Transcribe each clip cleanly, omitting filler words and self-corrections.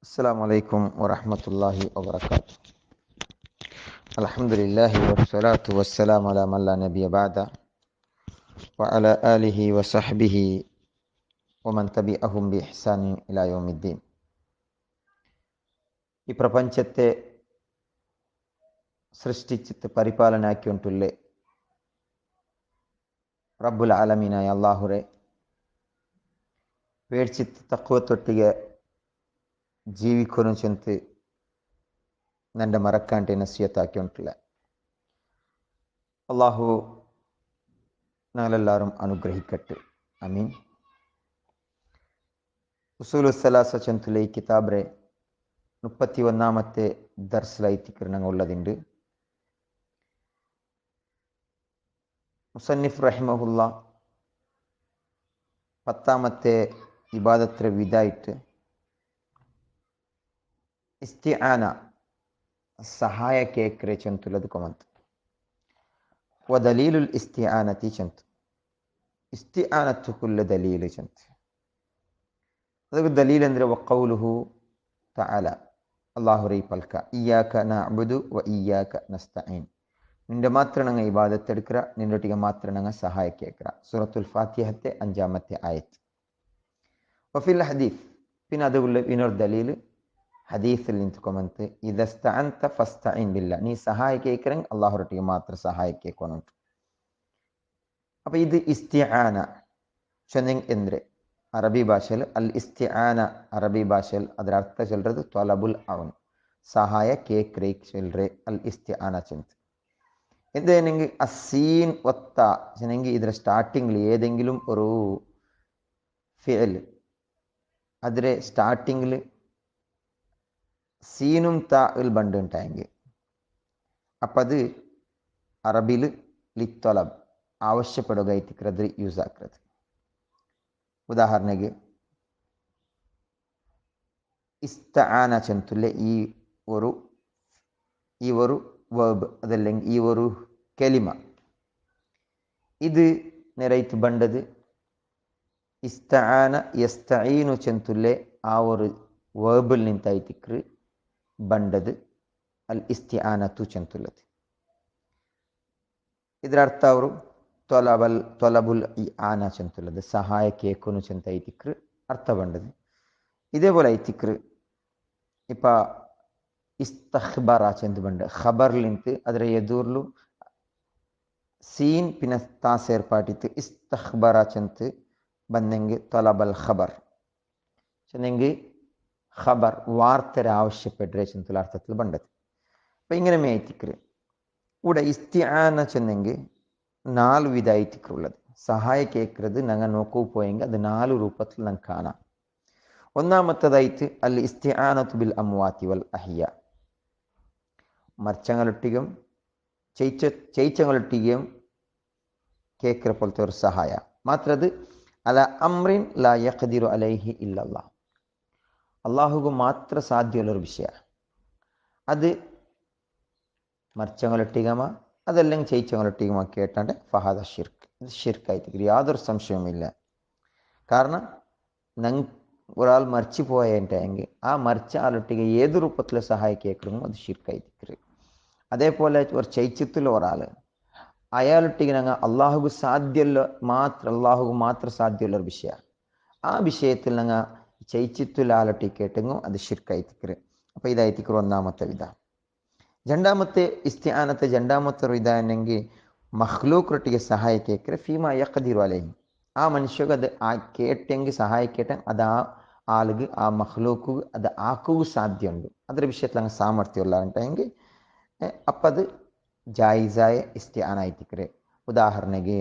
السلام عليكم ورحمة الله وبركاته. الحمد لله والصلاة والسلام على من لا نبي بعده وعلى آله وصحبه ومن تبعهم بإحسان إلى يوم الدين. ഈ പ്രപഞ്ചത്തെ സൃഷ്ടിച്ചിട്ട് പരിപാലനാക്കിയിട്ടുള്ള റബ്ബുൽ ആലമീനായ അള്ളാഹുരെ പേടിച്ചിട്ട് തഖ്വത്തൊಟ್ಟಿಗೆ ಜೀವಿಕೊನು ಚೆಂತು ನನ್ನ ಮರಕ್ಕಂಟೆ ನಸಿಯತ್ತಾಕಿ ಉಂಟಿಲ್ಲ. അള്ളാഹു ഞങ്ങളെല്ലാവരും അനുഗ്രഹിക്കട്ടെ, അമീൻ. ഉസൂലു സലാസ ചെಂತುಲೆ ഈ കിതാബിലെ 31ാമത്തെ ദർസിലായിത്തിക്കർ ഞങ്ങൾ ഉള്ളതുണ്ട്. മുസന്നിഫ് റഹിമഹുല്ല 10ാമത്തെ ഇബാദത്ര വിധായിട്ട് ഇസ്തിആന സഹായ കേക്ರೆ ಚೆಂತುಲದು ಕೊಮಂತ ವ ದಲೀಲುಲ್ ಇಸ್ತಿಆನತಿ ಚೆಂತು ಇಸ್ತಿಆನತು ಕುಲ್ಲ ದಲೀಲು ಚೆಂತು. ಅದಕ್ಕೆ ದಲೀಲ್ ಅಂದರೆ ವಕೌಲುಹು ತಆಲ ಅಲ್ಲಾಹು ರೈ ಪಲ್ಕ ಇಯ್ಯಾಕ ನಅಬುದು ವ ಇಯ್ಯಾಕ ನಸ್ತഈನ್. ನಿಂಡೆ ಮಾತ್ರ ನಂಗೆ ಇಬಾದತ್ എടുക്കற, ನಿನ್ನೊಟ್ಟಿಗೆ ಮಾತ್ರ ನಂಗೆ ಸಹಾಯ ಕೇಕ್ರ. ಸೂರത്തുൽ ഫാത്തിഹത്തെ 5ാമത്തെ ആയത്ത്. വഫിൽ ഹദീസ്, പിന്നെ അതുള്ള ಇನ್ನೊಂದು ദലീൽ ഹദീസിൽ നിಂತುಕೊಂಬಂತೆ ಇದಸ್ತಅಂತ ಫಸ್ತഈನ್ ಬಿಲ್ಲಾ, ನೀ ಸಹಾಯ ಕೇಕ್ರಂಗೆ ಅಲ್ಲಾಹರೊಟ್ಟಿಗೆ ಮಾತ್ರ ಸಹಾಯ ಕೇಳ್ಕೊನುಂಟು. അപ്പോൾ ഇത് ഇസ്തിആന ചൊന്നെങ്കിൽ എന്ത് അറബി ഭാഷയിൽ അൽ ഇസ്തിആന അറബി ഭാഷയിൽ ಅದರ ಅರ್ಥ ചൊല്ലുന്നത് ത്വലബുൽ ഔൻ, സഹായ കേക്രെ ചൊല്ലുറെ അൽ ഇസ്തിആന ചെಂತು. എന്തെങ്കിൽ അസീൻ വത്ത ചെന്നെങ്കിൽ ಇದರ സ്റ്റാർട്ടിങ്ങിൽ ഏതെങ്കിലും ഒരു ഫിഅൽ ಅದರ സ്റ്റാർട്ടിങ്ങിൽ സീനും താഇൽ ബണ്ടുണ്ടായെങ്കിൽ അപ്പം അത് അറബിയിൽ ലിത്വലബ് ആവശ്യപ്പെടുകയായിട്ട് യൂസ് ആക്കുന്നത്. ഉദാഹരണക്ക് ഇസ്തആന ചെಂತುಲೆ ഈ ഒരു വേർബ് അതല്ലെങ്കിൽ ഈ ഒരു കലിമ ഇത് നേരൈറ്റ് ബണ്ടത് ഇസ്തആന യസ്തഈനു ചെಂತುಲೆ ആ ഒരു വേർബിൽ നിಂತಾಯ್ತಿಕ್ರು ಬಂಡದು ಅಲ್ ಇಸ್ತಿಆನತು ಚೆಂತುಲದು. ಇದರ ಅರ್ಥ ಅವರು ತ್ವಲಬುಲ್ ಇಆನ ಚೆಂತುಲದು, ಸಹಾಯ ಕೇಕುನು ಚೆಂತ ಐತಿಕ್ರು ಅರ್ಥ ಬಂಡದು. ഇതേപോലെ ಐತಿಕ್ರು ഇപ്പ ഇസ്തഖ്ബറ ചെಂತು ಬಂಡ ഖബറിൽ നിಂತು ಅದರ ಎದುರ್ಲು സീൻ പിന്നെ ತಾ ಸೇರ್ಪಾಟಿತ್ತು ಇಸ್തഖ്ബറ ಚೆಂತು ಬಂದಂಗೆ ತ್ವಲಬಲ್ ഖബർ ചെന്നെങ്കിൽ ഖബർ വാർത്തര ആവശ്യപ്പെട്ട ചെಂತುല അർത്ഥത്തിൽ ബണ്ടത്. അപ്പം ഇങ്ങനെ മേയ്ത്തിക്കറ് ഇവിടെ ഇസ്തിആന ചെന്നെങ്കിൽ 4 വിധ ಐತಿಕ್ರುള്ളത്. സഹായ കേൾക്കുന്നത് ഞങ്ങൾ നോക്കൂ പോയെങ്കിൽ അത് 4 രൂപത്തിൽ ഞങ്ങൾക്ക് കാണാം. ഒന്നാമത്തതായിട്ട് അൽ ഇസ്തിആനതു ബിൽ അംവാതി വൽ അഹ്യ, മർച്ചങ്ങളൊട്ടിയും ചെയ്ച്ചങ്ങളൊട്ടിയും കേൾക്കുന്ന പോലത്തെ ഒരു സഹായ. മാത്രത് അല അംറിൻ ലാ യഖ്ദിറു അലൈഹി ഇല്ലല്ലാഹ്, അള്ളാഹുക്ക് മാത്ര സാധ്യമുള്ളൊരു വിഷയ. അത് മർച്ചങ്ങളൊട്ടികമ അതല്ലെങ്കിൽ ചെയ്ച്ചങ്ങളൊട്ടികമ കേട്ടാണ്ട് ഫഹാദ ഷിർക്ക്, ഇത് ഷിർക്കായിട്ട് യാതൊരു സംശയവുമില്ല. കാരണം ഒരാൾ മരിച്ചു പോയെങ്കിൽ ആ മരിച്ച ആളൊട്ടിಗೆ ഏത് രൂപത്തിൽ സഹായ കേൾക്കണമോ അത് ഷിർക്കായിട്ട്. അതേപോലെ ഒരു ചൈത്യത്തിൽ ഒരാൾ അയാളൊട്ടിಗೆ ഞങ്ങൾ അള്ളാഹുക്ക് മാത്ര സാധ്യമുള്ളൊരു വിഷയ, ആ വിഷയത്തിൽ ഞങ്ങൾ ചൈച്ചിത്തുൽ ആലൊട്ടി കേട്ടെങ്ങോ അത് ഷിർക്കായിത്തിക്കറ്. അപ്പം ഇതായിത്തിക്കറ് ഒന്നാമത്തെ വിധ. രണ്ടാമത്തെ ഇസ്തിആനത്തെ രണ്ടാമത്തെ വിധ എന്നെങ്കിൽ മഖ്ലൂഖൊട്ടിಗೆ സഹായ കേൾക്കറ് ഫീമ യഖ്ദിറു അലൈഹി, ആ മനുഷ്യക്ക് അത് കേട്ടെങ്കിൽ സഹായ കേട്ടെങ്കിൽ അത് ആ ആളുക്ക് ആ മഖ്ലൂഖ് അത് ആക്കുക സാധ്യമുണ്ട്, അതൊരു വിഷയത്തിൽ അങ്ങ് സാമർത്ഥ്യമുള്ള ഉണ്ടെങ്കിൽ അപ്പം അത് ജായിസായ ഇസ്തിആന ആയിത്തിക്കറ്. ഉദാഹരണക്ക്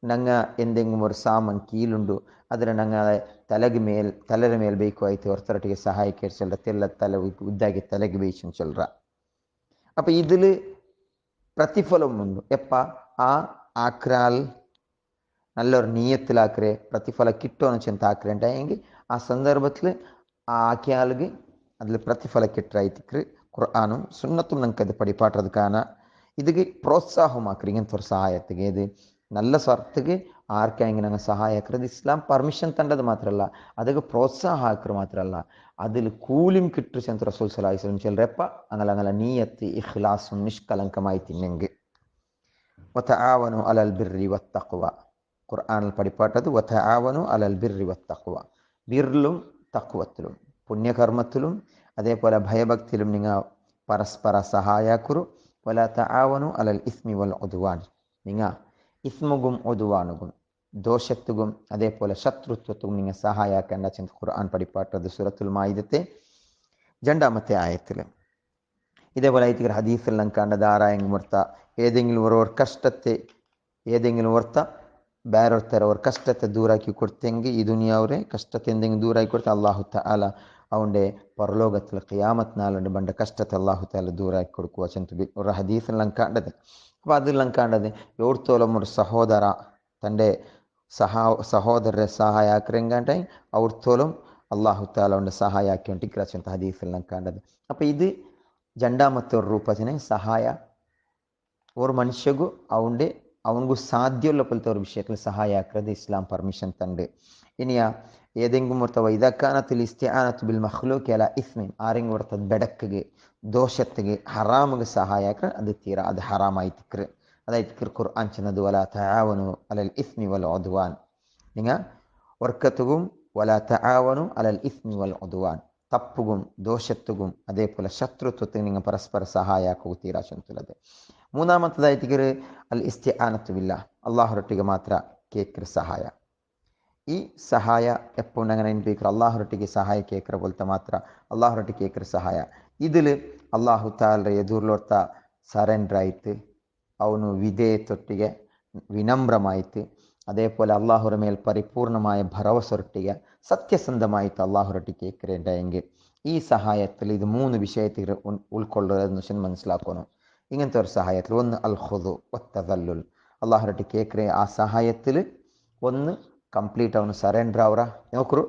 ഞങ്ങൾ എന്തെങ്കിലും ഒരു സാമൻ കീലുണ്ടു, അതിന് ഞങ്ങളെ തലര മേൽ ಬೇಕು ಆಯ್ತು ಹೊರತರಟಿಗೆ ಸಹಾಯ ಕೇಳ್ಸಲ್ರ ತೆಲ್ಲ ತಲೆ ಉದ್ದಾಗಿ ತಲೆಗೆ ಬೇಯಿಸು ಚೊಲ್ರ. അപ്പം ഇതിൽ പ്രതിഫലം ഉണ്ട്. എപ്പ ആ ആക്രാൽ നല്ലൊരു നീയത്തിലാക്കരെ പ്രതിഫല കിട്ടുമെന്ന് ചെന്ന് ആക്കറേണ്ടെങ്കിൽ ആ സന്ദർഭത്തിൽ ആ ആക്കിയ ആൾക്ക് അതിൽ പ്രതിഫല കിട്ടായിത്തിക്കറ്. ഖുർആനും സുന്നത്തും നമുക്ക് അത് പഠിപ്പാട്ടത് കാണാം. ഇതിക്ക് പ്രോത്സാഹമാക്കറി ഇങ്ങനത്തെ ഒരു സഹായத்துக்கு. ഏത് നല്ല സ്വാർത്ഥക്ക് ആർക്കെങ്കിലും അങ്ങ് സഹായക്കരുത്. ഇസ്ലാം പെർമിഷൻ തണ്ടത് മാത്രമല്ല, അതൊക്കെ പ്രോത്സാഹക്കർ മാത്രമല്ല, അതിൽ കൂലിം കിട്ടു ചെന്ന് റസൂൽ സല്ലല്ലാഹു അലൈഹി വസല്ലം ചിലരപ്പ അങ്ങനെ നീയത്ത് ഇഖ്ലാസും നിഷ്കളങ്കമായി തിന്നെങ്കിൽ. വതആവനു അലൽ ബിർരി വത്തഖ്വ, ഖുർആനിൽ പഠിപ്പാട്ടത് വതആവനു അലൽ ബിർരി വത്തഖ്വ, ബിർലും തഖ്വത്തിലും പുണ്യകർമ്മത്തിലും അതേപോലെ ഭയഭക്തിയിലും നിങ്ങൾ പരസ്പര സഹായക്കുറു. വലാ തആവനു അലൽ ഇസ്മി വൽ ഉദ്വാൻ, നിങ്ങൾ ഇസ്മുകും ഉദ്വാനുകും ദോഷത്തുകും അതേപോലെ ശത്രുത്വത്തും നിങ്ങൾ സഹായാക്കേണ്ട ചെന്ന് ഖുർആൻ പഠിപ്പാട്ടത് സൂറത്തുൽ മാഇദത്തെ 2-ാമത്തെ ആയത്തിൽ. ഇതേപോലെ ആയിട്ട് ഹദീസെല്ലാം കണ്ടത് ആരായെങ്കിലും ഓർത്ത ഏതെങ്കിലും ഒരു കഷ്ടത്തെ ഏതെങ്കിലും ഓർത്ത ಬೇರೆಯವ್ರ ಅವ್ರ ಕಷ್ಟത്തെ ദൂരാക്കി കൊടുത്തെങ്കിൽ ഈ ദുനിയാവരെ കഷ്ടത്തെ എന്തെങ്കിലും ദൂരാക്കി കൊടുത്താൽ അള്ളാഹു തആല അവൻ്റെ പരലോകത്തിൽ ഖിയാമത്ത് നാളുണ്ട് ബണ്ട കഷ്ടത്തെ അള്ളാഹു തആല ദൂരാക്കി കൊടുക്കുക ചെന്ന് ഒരു ഹദീസെല്ലാം കണ്ടത്. അപ്പോൾ അതെല്ലാം കണ്ടത് എവിടത്തോളം ഒരു സഹോദര തൻ്റെ സഹോദരരെ സഹായാക്കರೆಂಗಾಂಟಾയി അവിടത്തോളം അള്ളാഹു തആല അവൻ്റെ സഹായാക്കിക്കൊണ്ടിരിക്കുക ചെന്ന് ഹദീസെല്ലാം കണ്ടത്. അപ്പോൾ ഇത് രണ്ടാമത്തെ ഒരു ರೂಪത്തിനെ സഹായ ഒരു മനുഷ്യಗೂ ಅವನಿಗೂ ಸಾಧ್ಯವಿಲ್ಲ ಪಲ್ತ ഒരു വിഷയത്തിൽ സഹായാക്കരുത് ഇസ്ലാം പെർമിഷൻ തണ്ട്. ഇനിയാ ഏതെങ്കിലും ഓർത്തവ ഇതക്കാനത്തിൽ ഇസ്തിആനത്ത് ബിൽ മഖ്ലൂഖി അല ഇസ്മിൻ, ആരെങ്കിലും ഓർത്തത് ബെടക്കിಗೆ ദോഷത്തിಗೆ ഹറാമിಗೆ സഹായാക്കರ അത് തീര അത് ഹറാമായി തിക്ര. അതായത് ഖുർആൻ ചെന്നത് വലാ തആവനു അലൽ ഇസ്മി വൽ ഉദ്വാൻ, നിങ്ങൾ വർക്കത്തുകും വലാ തആവനു അലൽ ഇസ്മി വൽ ഉദ്വാൻ, തപ്പുകും ദോഷത്തുകും അതേപോലെ ശത്രുത്വത്തിന് നിങ്ങൾ പരസ്പര സഹായാക്കുക തീരാ ചെന്നുള്ളത്. മൂന്നാമത്തതായിട്ട് അൽ ഇസ്തിആനത്തു ബില്ലാഹ്, അള്ളാഹുരൊട്ടിಗೆ ಮಾತ್ರ ಕೇಕ್ರ ಸಹಾಯ. ಈ ಸಹಾಯ ಎಪ್ಪು അങ്ങനെ ನೆನಪಿಕ್ರ ಅಲ್ಲಾಹರೊಟ್ಟಿಗೆ ಸಹಾಯ ಕೇಕ್ರ ಬೋಲ್ತ ಮಾತ್ರ ಅಲ್ಲಾಹರೊಟ್ಟಿಗೆ ಕೇಕ್ರ ಸಹಾಯ. ഇതിൽ അള്ളാഹു താല ಎದುರ್ಲೋರ್ತ ಸರೆಂಡರ್ ಆಯ್ತು, ಅವನು ವಿಧೇಯತೊಟ್ಟಿಗೆ ವಿನಮ್ರമായിട്ട് അതേപോലെ അള്ളാഹുര മേൽ പരിപൂർണമായ ഭരവസൊട്ടിಗೆ സത്യസന്ധമായിട്ട് അള്ളാഹുരൊട്ടിಗೆ കേൾക്കറേണ്ടെങ്കിൽ ഈ സഹായത്തിൽ ഇത് 3 വിഷയത്തിൽ ഉൾക്കൊള്ളുന്നതെന്ന് മനസ്സിലാക്കണം. ഇങ്ങനത്തെ ഒരു സഹായത്തിൽ ഒന്ന് അൽ ഖുദു വത്തദല്ലുൽ, അള്ളാഹുരട്ടി കേൾക്കറേ ആ സഹായത്തിൽ ഒന്ന് ಕಂಪ್ಲೀಟ್ ಅವನು ಸರೆಂಡರ್ ಅವರ ನೋಕರು.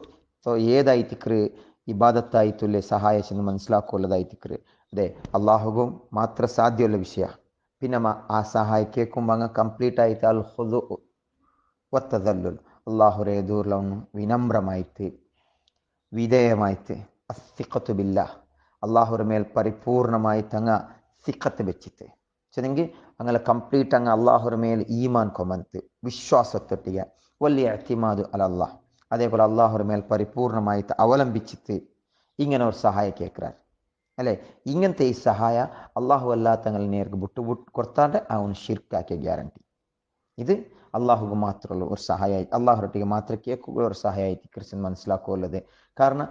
ಸೊ ಏದಾಯ್ತಿಕ್ರು ಇಬಾದತ್ತಾಯ್ತುಲ್ಲೇ ಸಹಾಯ ಚೆಂದು മനസ്സിലാക്കുള്ളതായിത്തിക്ರು അതെ അള്ളാഹുಗೂ ಮಾತ್ರ ಸಾಧ್ಯವುള്ള ವಿಷಯ. പിന്നെ ആ സഹായ കേൾക്കുമ്പോൾ അങ്ങ് കംപ്ലീറ്റ് ആയിട്ട് അൽ ഖുദു വത്തദല്ലുൽ, അള്ളാഹുരെ എതിർലവನು വിനമ്രമായിട്ട് വിധേയമായിട്ട് അസ്സിഖത്തു ബില്ലാഹ്, അള്ളാഹുര മേൽ പരിപൂർണമായിട്ട് അങ്ങ് സിഖത്ത് വെച്ചിട്ട് ചെന്നെങ്കിൽ അങ്ങനെ കംപ്ലീറ്റ് അങ്ങ് അള്ളാഹുര മേൽ ഈമാൻ കൊമന്ത് വിശ്വാസത്തൊട്ടിಗೆ വലിയ അത്തിമാദ് അലല്ലാഹ്, അതേപോലെ അള്ളാഹുര മേൽ പരിപൂർണമായിട്ട് അവലംബിച്ചിട്ട് ഇങ്ങനെ ഒരു സഹായ കേൾക്കാർ അല്ലേ. ഇങ്ങനത്തെ ഈ സഹായ അള്ളാഹു അല്ലാത്തങ്ങൾ നേർക്ക് കൊടുത്താണ്ട് അവന് ഷിർക്കാക്കിയ ഗ്യാരണ്ടി. ഇത് അള്ളാഹുക്ക് മാത്രമുള്ള ഒരു സഹായ, അള്ളാഹുരൊട്ടിಗೆ ಮಾತ್ರ കേൾക്കുക ഒരു സഹായമായിട്ട് ക്രിസ്ത്യൻ മനസ്സിലാക്കുള്ളത്. കാരണം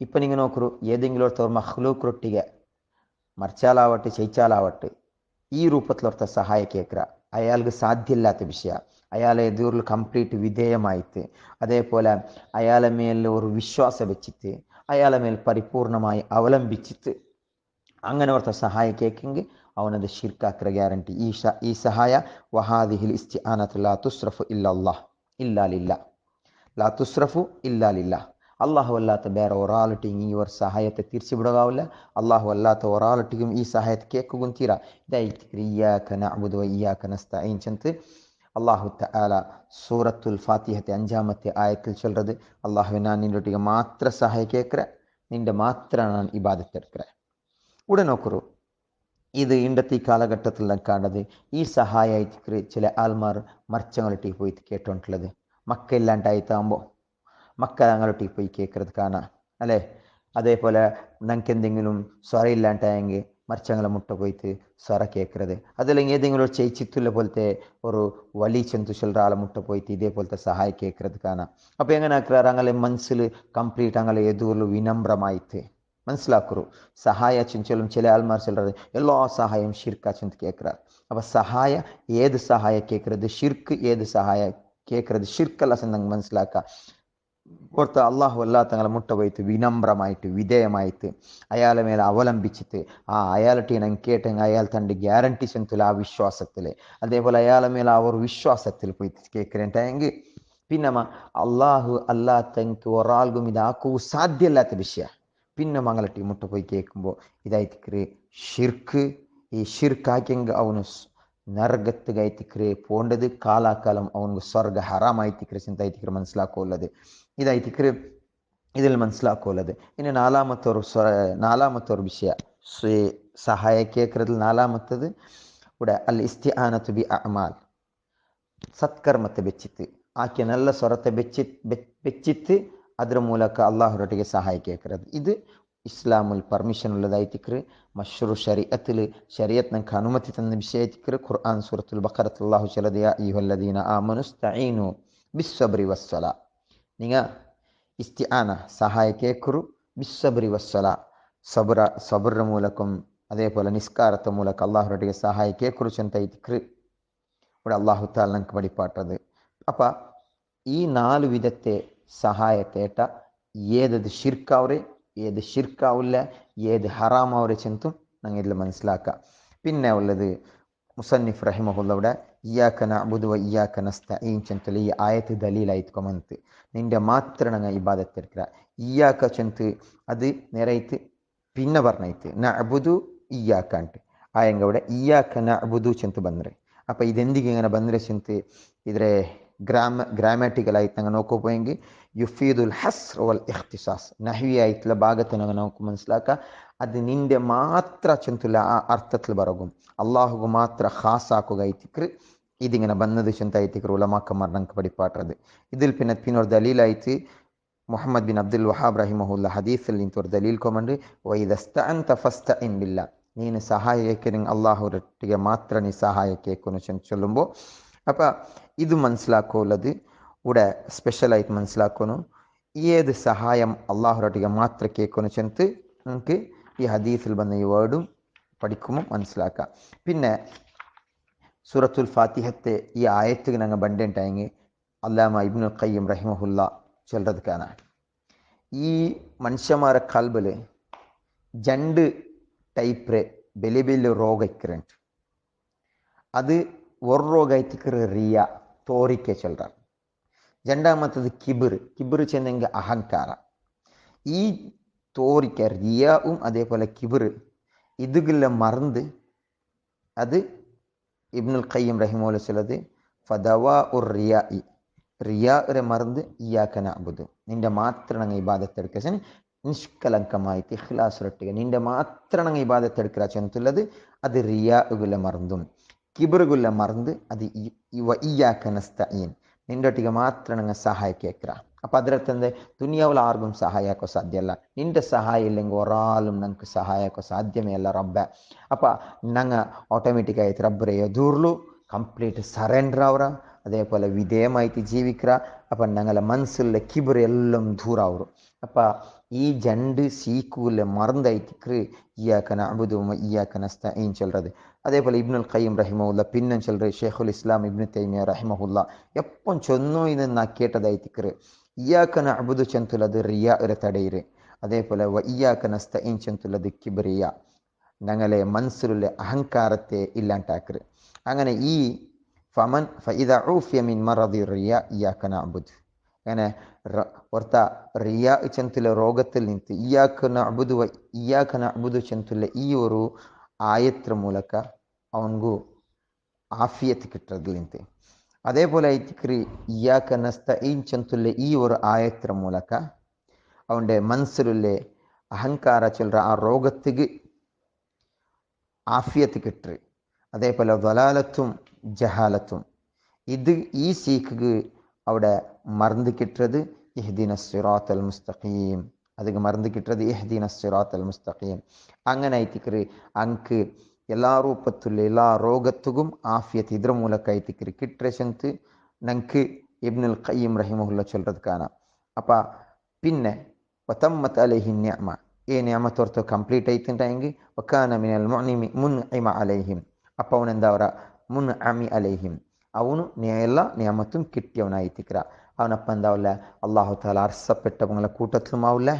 ഇപ്പം നിങ്ങൾ നോക്കൂ, ഏതെങ്കിലും ഒരു മഖ്ലൂഖിനൊട്ടിಗೆ മറിച്ചാലാവട്ടെ ചെയ്ച്ചാലാവട്ടെ ഈ രൂപത്തിലൊരുത്ത സഹായ കേൾക്കുക അയാൾക്ക് സാധ്യമില്ലാത്ത വിഷയ, അയാളെ എതിർൽ കംപ്ലീറ്റ് വിധേയമായിട്ട് അതേപോലെ അയാളെ മേൽ ഒരു വിശ്വാസം വെച്ചിട്ട് അയാളെ മേൽ പരിപൂർണമായി അവലംബിച്ചിട്ട് അങ്ങനെ ഓർത്ത സഹായ കേൾക്കെങ്കിൽ അവനത് ഷിർക്കാക്കിற ഗ്യാരണ്ടി. ഈ സഹായ വഹാദിഹിൽ ഇസ്തിആനത്തു ലാ തുസ്റഫു ഇല്ലല്ലാഹ് ഇല്ലാ ലില്ലാഹ്, ലാ തുസ്റഫു ഇല്ലാ ലില്ലാഹ്, അള്ളാഹു അല്ലാത്ത വേറെ ഒരാളിട്ടിയും ഈ ഒരു സഹായത്തെ തിരിച്ചു വിടുകയാവില്ല. അള്ളാഹു അല്ലാത്ത ഒരാളിട്ടിയും ഈ സഹായത്തെ കേൾക്കുകയും തീരാ. ഇതായിട്ട് ഇയ്യാക നഅ്ബുദു വ ഇയ്യാക നസ്തഈൻ ചെന്ന് അള്ളാഹു തആല സൂറത്തുൽ ഫാത്തിഹത്തെ 5-ാമത്തെ ആയത്തിൽ ചൊല്ലുന്നത്, അള്ളാഹു ഞാൻ നിന്റെ ഒട്ടിಗೆ മാത്ര സഹായ കേൾക്കറ, നിന്റെ മാത്ര ഞാൻ ഇബാദത്ത് എടുക്കറ. ഇവിടെ നോക്കൂ, ഇത് ഇണ്ടത്തെ കാലഘട്ടത്തിലെല്ലാം കാണുന്നത് ഈ സഹായമായിട്ട് ചില ആൾമാർ മർച്ചങ്ങളൊട്ടിಗೆ പോയിട്ട് കേട്ടോണ്ടുള്ളത്. മക്ക ഇല്ലാണ്ടായിട്ടാകുമ്പോൾ മക്ക ഞങ്ങളൊട്ടിಗೆ പോയി കേൾക്കുന്നത് കാണാം അല്ലേ. അതേപോലെ ഞങ്ങൾക്ക് എന്തെങ്കിലും സ്വര ഇല്ലാണ്ടായെങ്കിൽ മറിച്ചങ്ങളെ മുട്ട പോയിട്ട് സ്വര കേൾക്കുന്നത്, അതല്ലെങ്കിൽ ഏതെങ്കിലും ഒരു ചെയ്ച്ചിത്തുള്ള പോലത്തെ ഒരു വലി ചെന്തു ചൊല്ലുற ആളെ മുട്ട പോയിട്ട് ഇതേപോലത്തെ സഹായ കേൾക്കുന്നത് കാണാം. അപ്പോൾ എങ്ങനെ ആക്കുறாரு, അങ്ങനെ മനസ്സിൽ കംപ്ലീറ്റ് അങ്ങനെ എതിർಲು വിനമ്രമായിട്ട് മനസ്സിലാക്കുറു. സഹായ ചെഞ്ചൊല്ലും ചില ആൾമാർ ചൊല്ലുறது എല്ലാ സഹായം ഷിർക്കാ ചെന്ന് കേൾക്കുறாரு. അപ്പോൾ സഹായ ഏത് സഹായ കേൾക്കുന്നത് ഷിർക്ക്, ഏത് സഹായ കേൾക്കുന്നത് ഷിർക്കല്ല ചെന്ന് മനസ്സിലാക്കുക. ഓർത്ത് അള്ളാഹു അല്ലാത്തങ്ങളെ മുട്ട പോയിട്ട് വിനമ്രമായിട്ട് വിധേയമായിട്ട് അയാളെ മേലെ അവലംബിച്ചിട്ട് അയാളിട്ട് ഞാൻ കേട്ടെങ്കിൽ അയാൾ തൻ്റെ ഗ്യാരണ്ടി ചെന്തുല ആ വിശ്വാസത്തിൽ, അതേപോലെ അയാളെ മേലെ ആ ഒരു വിശ്വാസത്തിൽ പോയിട്ട് കേൾക്കറേണ്ടെങ്കിൽ പിന്നെ അള്ളാഹു അല്ലാത്തങ്ങൾക്ക് ഒരാൾക്കും ഇതാക്കുക സാധ്യമല്ലാത്ത വിഷയ. പിന്നെ മങ്ങളിട്ട് മുട്ട പോയി കേൾക്കുമ്പോൾ ഇതായിട്ട് ഷിർക്ക്. ഈ ഷിർക്കാക്കിയെങ്കിൽ അവന് നരകത്തുക ಐತಿಕ್ರೆ പോണ്ടത് കാലാകാലം അവനക്ക് സ്വർഗ ഹറാം ಐತಿಕ್ರೆ ചിന്ത ಐತಿಕ್ರೆ മനസ്സിലാക്കുള്ളത് ഇതായിത്തിക്ರೆ ഇതിൽ മനസ്സിലാക്കുള്ളത്. ഇനി നാലാമത്തെ വിഷയ സഹായ കേൾക്കുന്നതിൽ നാലാമത്തത് ഇവിടെ അൽ ഇസ്തിആനത്തു ബി അഅമാൽ സത്കർമ്മത്തെ ಬೆಚ್ಚಿತ್ತು ಆಕೆ നല്ല ಸ್ವರತೆ ಬೆಚ್ಚಿತ್ತು ಅದರ ಮೂಲಕ ಅಲ್ಲಾಹರೊಟ್ಟಿಗೆ ಸಹಾಯ ಕೇಳ್ಕರದು. ಇದು ಇಸ್ಲಾಮುಲ್ ಪರ್ಮಿಷನ್ ಉಳ್ಳದಾಯ್ತಿಕ್ರೆ ಮಶ್ರೂ ಶರೀಅത്തിൽ ಶರೀಅತ್ ನಂಗೆ ಅನುಮತಿ ತಂದ ವಿಷಯ ಐತಿಕ್ರೆ ഖുർആൻ സൂറത്തുൽ ബഖറത്ത് അല്ലാഹു ചൊല്ലത് യാ അയ്യുഹല്ലദീന ആമനു ഇസ്തഈനു ബിസ്സബ്രി വസ്സലാ നിങ്ങൾ ഇസ്തിആന സഹായ കേൾക്കರು ബിസ്സബ്രി വസ്സലാ സബറ ಮೂಲಕം അതേപോലെ നിസ്കാരത്തെ ಮೂಲಕ അല്ലാഹുರೊಟ್ಟಿಗೆ സഹായ കേൾಕರು ಅಂತ ಐತಿಕ್ರೆ ഇവിടെ അള്ളാഹു താല നമുക്ക് പഠിപ്പാട്ടത്. അപ്പം ഈ 4 വിധത്തെ സഹായത്തേട്ട ഏതത് ഷിർക്കാവരെ ഏത് ഷിർക്കാവില്ല ഏത് ഹറാമാവരെ ചെന്തും ഞങ്ങൾ ഇതിൽ മനസ്സിലാക്കാം. പിന്നെ ഉള്ളത് മുസന്നിഫ് റഹിമഹുല്ലവിടെ ഇയ്യാക നഅ്ബുദു വ ഇയ്യാക നസ്തഈൻ ചെಂತಲ್ಲಿ ಈ ಆಯತ್ ದಲೀಲಾಯ್ತು നിന്റെ മാത്രം ഞങ്ങൾ ഇബാദത്ത് എടുക്കുക. ഇയ്യാക ചെന്ത് അത് നേരായിട്ട് പിന്നെ പറഞ്ഞായിട്ട് നഅ്ബുദു ഇയ്യാക ಅಂಟ್ ആയങ്കവിടെ ഇയ്യാക നഅ്ബുദു ചെന്ത് ಬಂದ್ರೆ അപ്പം ഇതെന്തിಗೆ ഇങ്ങനെ ಬಂದರೆ ಚಿಂತೆ ಇದ್ರೆ ಗ್ರಾಮ್ಯಾಟಿಕಲ್ ಆಯ್ತು ನಂಗೆ ನೋಡ್ಕೋపోയെങ്കിൽ ಯುಫೀದುಲ್ ಹಸ್ರ್ ವಲ್ ಇಖ್ತಿಸಾಸ್ ನಹ್ವಿ ಆಯ್ತಲ್ಲ ಭಾಗத்தை ನಂಗೆ ನೋಡ್ಕೊ മനസ്സിലാക്കുക ಅದು ನಿಂದೆ ಮಾತ್ರ ചെಂತಲ್ಲ ಆ ಅರ್ಥത്തിൽ ಬರಗು ಅಲ್ಲಾಹುಗು ಮಾತ್ರ ಖಾಸ್ ಆക്കുക ಐತಿಕ್ರೆ ഇതിങ്ങനെ ಬಂದದು ചെಂತ ಐತಿಕ್ರೆ ಉಲಮಾಕಮಾರ್ ನಂಗೆ പഠിപ്പാട്ടത്. ഇതിൽ പിന്നൊരു ദലീലായിട്ട് മുഹമ്മദ് ബിൻ അബ്ദുൽ വഹാബ് റഹിമഹുല്ല ഹദീസിൽ നിന്നൊരു ദലീൽ കൊമണ്ട് വഇദസ്തഅൻത ഫസ്തഇൻ ബില്ലാ ನೀನು ಸಹಾಯಕ್ಕೆ ನಿಂಗೆ ಅಲ್ಲಾಹರೊಟ್ಟಿಗೆ ಮಾತ್ರ ನೀ ಸಹಾಯಕ್ಕೆ ಚೊಲ್ಲುമ്പോൾ അപ്പം ഇത് മനസ്സിലാക്കുള്ളത് ഇവിടെ സ്പെഷ്യലായിട്ട് മനസ്സിലാക്കുന്നു ഏത് സഹായം അള്ളാഹുരൊട്ടിಗೆ മാത്ര കേൾക്കുന്നു ചെന്ന് നമുക്ക് ഈ ഹദീസിൽ വന്ന ഈ വേർഡും പഠിക്കുമ്പോൾ മനസ്സിലാക്കാം. പിന്നെ സൂറത്തുൽ ഫാത്തിഹത്തെ ഈ ആയത്തുക്ക് ഞങ്ങൾ ബണ്ടുണ്ടായെങ്കിൽ അല്ലാമ ഇബ്നുൽ ഖയ്യിം റഹിമഹുല്ല ചൊല്ലത് കാണാൻ ഈ മനുഷ്യന്മാരെ കൽബിൽ 2 ಟೈಪ್ರೆ ಬೆಲೆ ರೋಗ ಇಕ್ಕರೆಂಟ್ ಅದು ഒരു ರೋಗ ಐತಿಕ್ರೆ റിയ തോറിക്കെ ചൊല്ലറ. രണ്ടാമത്തത് കിബിർ ചെന്നെങ്കിൽ അഹങ്കാര. ഈ തോറിക്ക റിയാവും അതേപോലെ കിബിർ ഇതുകളെ മറന്ന് അത് ഇബ്നുൽ ഖയ്യിം റഹിമഹുല്ല ചൊല്ലത് ഫദവാ ഉർ റിയാ മറന്ന് ഇയ്യാക നഅ്ബുദു നിന്റെ മാത്രം ഞങ്ങൾ ഇബാദത്ത് എടുക്കുക നിഷ്കലങ്കമായിട്ട് ഇഖ്ലാസൊട്ടിಗೆ നിന്റെ മാത്രം ഞങ്ങൾ ഇബാദത്ത് എടുക്കുക ചെന്നുള്ളത് അത് റിയാഉകുല മറന്നും കിബറുകുല മറന്ന് അത് ഇയ്യാക നസ്തഈൻ നിന്റെ ഒಟ್ಟಿಗೆ ಮಾತ್ರ ഞങ്ങൾ സഹായ കേൾക്കുക. അപ്പം അതിനകത്ത് എന്താ ദുനിയാവിൽ ആർക്കും സഹായിക്കോ സാധ്യമല്ല. നിന്റെ സഹായം ഇല്ലെങ്കിൽ ഒരാളും ഞങ്ങൾക്ക് സഹായിക്കോ സാധ്യമേ അല്ല റബ്ബ. അപ്പം ഞങ്ങൾ ഓട്ടോമാറ്റിക്കായിട്ട് റബ്ബറെ എതിർಲು ಕಂಪ್ಲೀಟ್ ಸರೆಂಡರ್ ಅವರ അതേപോലെ വിധേയമായിട്ട് ജീവിക്കുക. അപ്പം ഞങ്ങളെ മനസ്സിലെ കിബർ എല്ലാം ദൂര ಅವರು. അപ്പം ഈ 2 സീക്കുകളെ മറന്നായിട്ടിക്re ഇയ്യാക നഅ്ബുദു വ ഇയ്യാക നസ്തഈൻ ചൊല്ലത്. അതേപോലെ ഇബ്നുൽ ഖയ്യിം റഹിമഹുല്ല പിന്നെ ചൊല്ലത് ഷെയ്ഖുൽ ഇസ്ലാം ഇബ്നു തൈമിയ റഹിമഹുല്ല എപ്പം ചൊന്നോ ഇന്ന് കേട്ടതായിട്ടിക്re ഇയ്യാക നഅ്ബുദു ചെന്നുള്ളത് റിയാ തടയിര്. അതേപോലെ വ ഇയ്യാക നസ്തഈൻ ചെന്നുള്ളത് കിബ്രിയ ഞങ്ങളെ മനസ്സിലുള്ള അഹങ്കാരത്തെ ഇല്ലാണ്ടാക്കറ്. അങ്ങനെ ഈ ഫമൻ ഫഇദാ ഊഫിയ മിൻ മറദി റിയാ ഇയ്യാക നഅ്ബുദു അങ്ങനെ ಹೊರ್ತ റിയാ ചെന്തുള്ള രോഗത്തിൽ നിന്ന് ഇയ്യാക നഅ്ബുദു വ ഇയ്യാക നഅ്ബുദു ചെന്തുള്ള ഈ ഒരു ആയത്ര ಮೂಲಕ ಅವನಿಗೂ ಆಫಿಯತ್ കിട്ടതിൽ നിന്ന് അതേപോലെ ಐತಿಕ್ರೆ ഇയ്യാക നസ്തഈൻ ചെന്തുള്ള ഈ ഒരു ആയത്ര ಮೂಲಕ അവൻ്റെ മനസ്സിലുള്ള അഹങ്കാര ചൊല്ലற ആ രോഗത്തിക്ക് ആഫിയത്ത് കിട്ടറ്. അതേപോലെ ദലാലത്തും ജഹാലത്തും ഇത് ഈ സീക്ക് അവിടെ മറന്നു കിട്ടത് ഇഹ്ദിന സിറാത്തൽ മുസ്തഖീം ಅದಕ್ಕೆ ಮറந்து കിട്ടത് ഇഹ്ദിന സിറാത്തൽ മുസ്തഖീം. അങ്ങനെ ಐತಿಕ್ರೆ ಅಂಕ್ എല്ലാ ರೂಪത്തുള്ള എല്ലാ രോഗത്തും ആഫിയത്ത് ഇದ್ರ ಮೂಲಕ ಐತಿಕ್ರೆ കിട്ടರೆ ചെന്ത് ഞങ്ങൾക്ക് ഇബ്നുൽ ഖയ്യിം റഹിമഹുല്ല ചൊല്ലത് കാണാം. അപ്പം പിന്നെ വതമ്മത് അലൈഹി നിഅമ ഈ നിഅമത്ത് ഓർത്ത് കംപ്ലീറ്റ് ആയിട്ടുണ്ടെങ്കിൽ വകാന മിനൽ മുൻഇമ അലൈഹിം അപ്പം അവൻ എന്താ പറയുക മുൻഅമി അലൈഹിം ಅವನು ಎಲ್ಲ ನಿಯಮത്തും കിട്ടിയവനായിത്തിക്ര. അവനപ്പം എന്താവില്ല അള്ളാഹു താല അർസപ്പെട്ടവങ്ങളെ കൂട്ടത്തിലും ആവില്ല.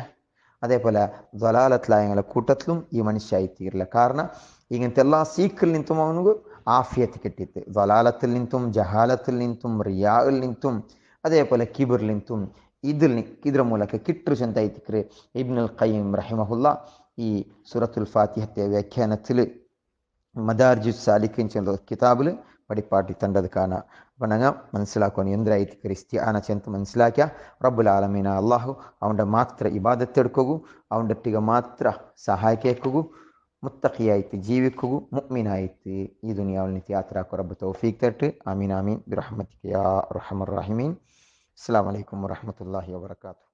അതേപോലെ ദ്വലാലത്തിലായങ്ങളെ കൂട്ടത്തിലും ഈ മനുഷ്യ ആയിത്തീരില്ല. കാരണം ഇങ്ങനത്തെ എല്ലാ സീക്കിൽ നിന്നും അവനക്ക് ആഫിയത്ത് കിട്ടിയിട്ട് ദ്വലാലത്തിൽ നിന്നും ജഹാലത്തിൽ നിന്നും റിയായിൽ നിന്നും അതേപോലെ കിബിറിൽ നിന്നും ഇದ್ರ ಮೂಲಕ കിട്ടರು ചെಂತ ಐತಿಕ್ರೆ ഇബ്നുൽ ഖയ്യിം റഹിമഹുല്ല ഈ സൂറത്തുൽ ഫാത്തിഹത്തെ വ്യാഖ്യാനത്തിൽ ಮದಾರ್ಜು ಸಾಲಿಕಿನ್ ಚೆಂದ ಕಿತಾಬುಲು ಪಡಿಪಾಟಿ ತಂಡದ ಕಾನ ಪಣಂಗ മനസ്സിലാക്കാൻ എന്തിനായിട്ട് ഇസ്തിആന ചെന്ന് മനസ്സിലാക്കിയ റബ്ബുൽ ആലമീന അള്ളാഹു അവൻ്റെ മാത്ര ഇബാദത്തെടുക്കുകയും അവൻ്റെ ഒಟ್ಟಿಗೆ ಮಾತ್ರ ಸಹಾಯ ಕೇಳ್ಕುಗು ಮುತ್ತಖಿಯಾಯ್ತು ಜೀವಿಕ್ಕುಗು ಮುഅ್ಮಿನಾಯ್ತು ಈ ದುನಿಯಾವಲ್ ನಿತ್ಯ ಯಾತ್ರಾ ರಬ್ಬ ತೌಫೀಕ್ ತಟ್ಟು ಆಮೀನ್ ಆಮೀನ್ ಬಿರಹ್ಮತಿಕ ಯಾ ಅರ್ಹಮರ್ ರಾಹಿಮೀನ್. ಅಸ್ಸಲಾಮು ಅಲೈಕುಂ ವರಹಮತುಲ್ಲಾಹಿ ವಬರಕಾತು.